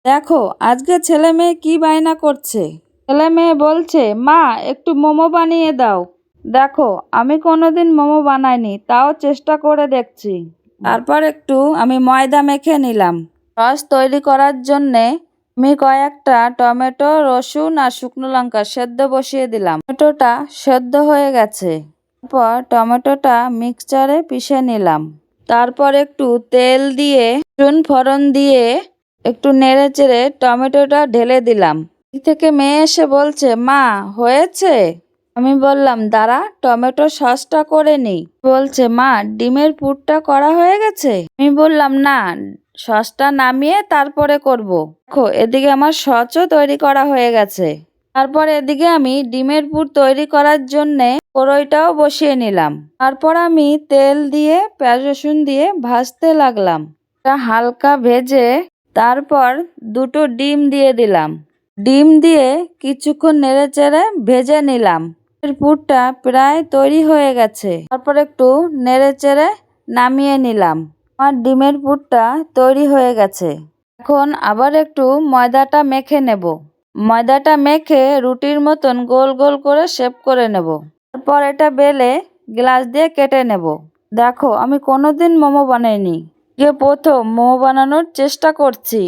দেখো আজকে ছেলে মেয়ে কি বায়না করছে। ছেলে মেয়ে বলছে, মা একটু মোমো বানিয়ে দাও। দেখো আমি কোনোদিন মোমো বানাইনি, তাও চেষ্টা করে দেখছি। তারপর একটু আমি ময়দা মেখে নিলাম। সস তৈরি করার জন্যে আমি কয়েকটা টমেটো, রসুন আর শুকনো লঙ্কা সেদ্ধ বসিয়ে দিলাম। টমেটোটা সেদ্ধ হয়ে গেছে। তারপর টমেটোটা মিক্সচারে পিষে নিলাম। তারপর একটু তেল দিয়ে রসুন ফোড়ন দিয়ে একটু নেড়ে চেড়ে টমেটোটা ঢেলে দিলাম। এদিক থেকে মেয়ে এসে বলছে, মা হয়েছে? আমি বললাম, দাঁড়া টমেটো সসটা করে নিই। বলছে, মা ডিমের পুরটা করা হয়ে গেছে? আমি বললাম, না সসটা নামিয়ে তারপরে করব। দেখো এদিকে আমার সসও তৈরি করা হয়ে গেছে। তারপর এদিকে আমি ডিমের পুর তৈরি করার জন্যে কড়াইটাও বসিয়ে নিলাম। তারপর আমি তেল দিয়ে পেঁয়াজ রসুন দিয়ে ভাজতে লাগলাম। হালকা ভেজে তারপর দুটো ডিম দিয়ে দিলাম। ডিম দিয়ে কিছুক্ষণ নেড়েচেড়ে ভেজে নিলাম। পুরটা প্রায় তৈরি হয়ে গেছে। তারপর একটু নেড়েচেড়ে নামিয়ে নিলাম। আমার ডিমের পুরটা তৈরি হয়ে গেছে। এখন আবার একটু ময়দাটা মেখে নেব। ময়দাটা মেখে রুটির মতন গোল গোল করে শেপ করে নেব। তারপর এটা বেলে গ্লাস দিয়ে কেটে নেব। দেখো আমি কোনোদিন মোমো বানাইনি, প্রথম মোমো বানানোর চেষ্টা করছি।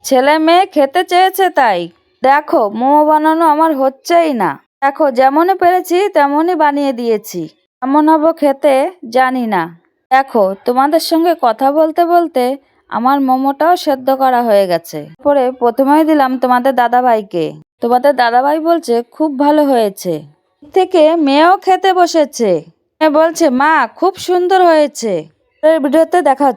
ছেলে মেয়ে খেতে চেয়েছে তাই। দেখো মোমো বানানো আমার হচ্ছেই না। দেখো যেমনই পেরেছি তেমনই বানিয়ে দিয়েছি। কেমন হবো খেতে জানি না। দেখো তোমাদের সঙ্গে কথা বলতে বলতে আমার মোমোটাও সেদ্ধ করা হয়ে গেছে। পরে প্রথমেই দিলাম তোমাদের দাদাভাইকে। তোমাদের দাদাভাই বলছে খুব ভালো হয়েছে। থেকে মেয়েও খেতে বসেছে। মেয়ে বলছে, মা খুব সুন্দর হয়েছে। ভিডিওতে দেখা